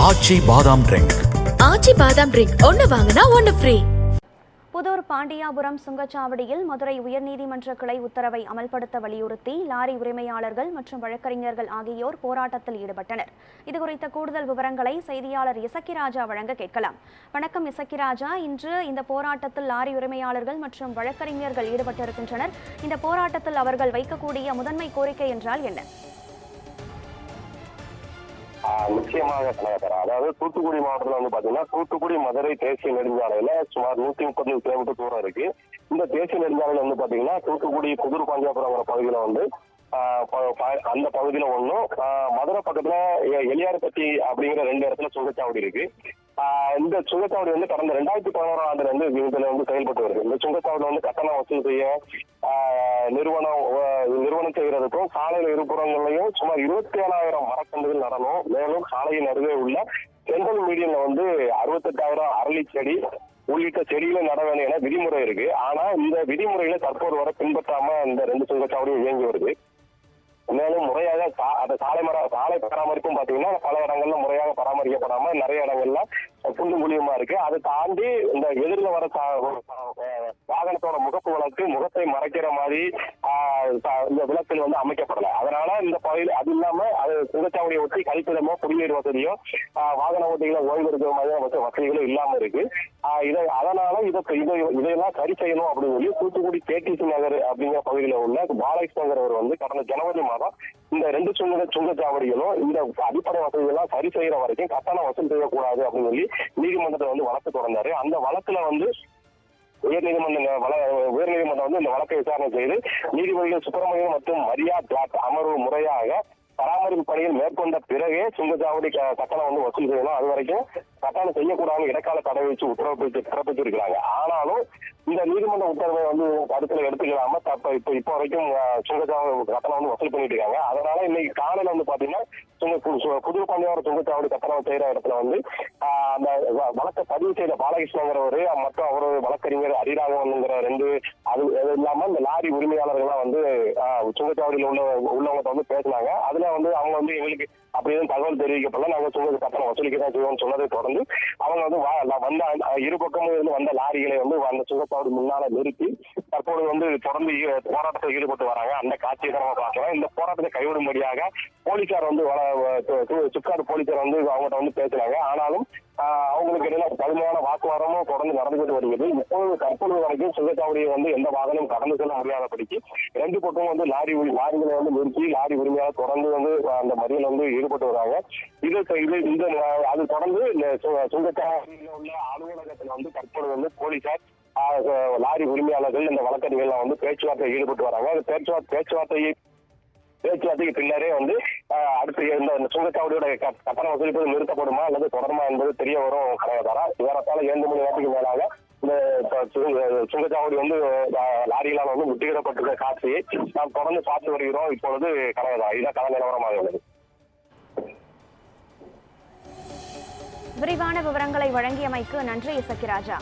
ஆச்சி பாதாம் ட்ரிங்க். ஆச்சி பாதாம் ட்ரிங்க் ஒன்னு வாங்கினா ஒன்னு ஃப்ரீ. புதூர் பாண்டியாபுரம் சுங்கச்சாவடியில் மதுரை உயர்நீதிமன்ற கிளை உத்தரவை அமல்படுத்த வலியுறுத்தி லாரி உரிமையாளர்கள் மற்றும் வழக்கறிஞர்கள் ஆகியோர் போராட்டத்தில் ஈடுபட்டனர். இதுகுறித்த கூடுதல் விவரங்களை செய்தியாளர் இசக்கிராஜா வழங்க கேட்கலாம். வணக்கம் இசக்கிராஜா, இன்று இந்த போராட்டத்தில் லாரி உரிமையாளர்கள் மற்றும் வழக்கறிஞர்கள் ஈடுபட்டிருக்கின்றனர். இந்த போராட்டத்தில் அவர்கள் வைக்கக்கூடிய முதன்மை கோரிக்கை என்றால் என்ன? நிச்சயமாக கனகதரா, அதாவது தூத்துக்குடி மாவட்டத்தில் வந்து பாத்தீங்கன்னா தூத்துக்குடி மதுரை தேசிய நெடுஞ்சாலையில சுமார் 130 கிலோமீட்டர் தூரம் இருக்கு. இந்த தேசிய நெடுஞ்சாலையில வந்து பாத்தீங்கன்னா தூத்துக்குடி புதூர் பாண்டியாபுரம் பகுதியில வந்து அந்த பகுதியில ஒன்றும் மதுரை பக்கத்துல எலியார்பட்டி அப்படிங்கிற 2 இடத்துல சுங்கச்சாவடி இருக்கு. இந்த சுங்கச்சாவடி வந்து கடந்த 2011ஆம் ஆண்டுல இருந்து இதுல வந்து செயல்பட்டு வருது. இந்த சுங்கச்சாவடி வந்து கட்டணம் வசூல் செய்ய நிறுவனம் செய்யறதுக்கும் சாலையில இருபுறங்களையும் சுமார் 27,000 மரக்கன்றுகள் நடணும். மேலும் சாலையின் அருகே உள்ள சென்ட்ரல் மீடியம்ல வந்து 68,000 அரளி செடி உள்ளிட்ட செடிகளை நட வேண்டும் என விதிமுறை இருக்கு. ஆனா இந்த விதிமுறைகளை தற்போது வரை பின்பற்றாம இந்த 2 சுங்கச்சாவடியும் இயங்கி வருது. மேலும் முறையாக சாலை பராமரிப்பும் பாத்தீங்கன்னா பல இடங்கள்ல முறையாக பராமரிக்கப்படாம நிறைய இடங்கள்ல புல்லும் குழியுமா இருக்கு. அதை தாண்டி இந்த எதிரில் வர வாகனத்தோட முகத்தை மறைக்கிற மாதிரி இந்த விளக்குகள் வந்து அமைக்கப்படல. அதனால இந்த பகுதியில் அது இல்லாம அது சுங்கச்சாவடியை ஒட்டி கழிப்பிடமோ குடிநீர் வசதியோ வாகன ஓட்டிகளை ஓய்வு இருக்கிற மாதிரி வசதிகளும் இல்லாம இருக்கு. அதனால இதையெல்லாம் சரி செய்யணும் அப்படின்னு சொல்லி தூத்துக்குடி கேடிசி நகர் அப்படிங்கிற பகுதியில் உள்ள பாலகிருஷ்ணங்கிறவர் வந்து கடந்த ஜனவரி மாதம் இந்த 2 சுங்கச்சாவடிகளும் இந்த அடிப்படை வசதிகள்லாம் சரி செய்யற வரைக்கும் கட்டணம் வசூல் செய்யக்கூடாது அப்படின்னு சொல்லி நீதிமன்றத்தை வந்து வழக்கு தொடர்ந்தாரு. அந்த வழக்குல வந்து உயர்நீதிமன்றம் வந்து இந்த வழக்கை விசாரணை செய்து நீதிபதிகள் சுப்பிரமணியன் மற்றும் மரியா பிளாட் அமர்வு முறையாக பராமரிப்பு பணிகள் மேற்கொண்ட பிறகே சுங்கச்சாவடி கட்டணம் வந்து வசூல் செய்யணும். அது வரைக்கும் கட்டணம் செய்யக்கூடாது இடைக்கால தடை வச்சு உத்தரவு பிறப்பிச்சிருக்கிறாங்க. ஆனாலும் இந்த நீதிமன்ற உத்தரவை வந்து கருத்துல எடுத்துக்கலாம இப்போ வரைக்கும் சுங்கச்சாவடி கட்டணம் வந்து வசூல் பண்ணிட்டு இருக்காங்க. அதனால இன்னைக்கு காலையில வந்து பாத்தீங்கன்னா புதூர் பாண்டியாபுரம் சுங்கச்சாவடி கட்டணம் செய்யற இடத்துல வந்து அந்த வழக்கை பதிவு செய்த பாலகிருஷ்ணங்கிறவரு மற்றும் அவரு வழக்கறிஞர் ஹரிராகவன்ங்கிற 2 அது இல்லாம இந்த லாரி உரிமையாளர்கள்லாம் வந்து சுங்கச்சாவடியில் உள்ளவங்க வந்து பேசினாங்க. அதுல வந்து அவங்க வந்து எங்களுக்கு அப்படி எதுவும் தகவல் தெரிவிக்கப்படல, நாங்க சுங்க கட்டணம் வசூலிக்க தான் செய்வோம்னு சொன்னதை தொடர்ந்து அவங்க வந்து வந்த இரு பக்கமும் இருந்து வந்த லாரிகளை வந்து அந்த சுங்கச்சாவடி முன்னால நிறுத்தி தற்போது வந்து தொடர்ந்து போராட்டத்தில் ஈடுபட்டு வராங்க. அந்த காட்சியை தான் நம்ம பார்க்கலாம். இந்த போராட்டத்தை கைவிடும்படியாக போலீசார் வந்து சிப்காடு போலீசார் வந்து அவங்ககிட்ட வந்து பேசினாங்க. ஆனாலும் அவங்களுக்கு இடையில கடுமையான வாக்குவாதமும் தொடர்ந்து நடந்துகிட்டு வருகிறது. தற்போது வரைக்கும் சுங்கச்சாவடியை வந்து எந்த வாகனம் கடந்து செல்ல முடியாதபடிக்கு 2 பக்கம் வந்து லாரிகளை வந்து நிறுத்தி லாரி உரிமையாளர் தொடர்ந்து வந்து அந்த மறியல் வந்து ஈடுபட்டு வராங்க. அது தொடர்ந்து சுங்கச்சாவடியில் உள்ள அலுவலகத்தில் வந்து தற்போது வந்து போலீசார் லாரி உரிமையாளர்கள் இந்த வழக்கறிஞர்கள் வந்து பேச்சுவார்த்தையில் ஈடுபட்டு வராங்க. அந்த பேச்சுவார்த்தைக்கு பின்னரே வந்து அடுத்து இந்த சுங்கச்சாவடியோட கட்டண வசூலிப்பது நிறுத்தப்படுமா அல்லது தொடருமா என்பது தெரிய வரும். கனகதாரா, ஏறத்தாழ 2 மணி நேரத்துக்கு மேலாக இந்த சுங்கச்சாவடி வந்து லாரிகளால் வந்து முட்டியிடப்பட்டிருக்க காட்சியை நாம் தொடர்ந்து பார்த்து வருகிறோம். இப்பொழுது கனகதாரா, இதான் கள நிலவரமாக உள்ளது. விரிவான விவரங்களை வழங்கியமைக்கு நன்றி இசக்கிராஜா.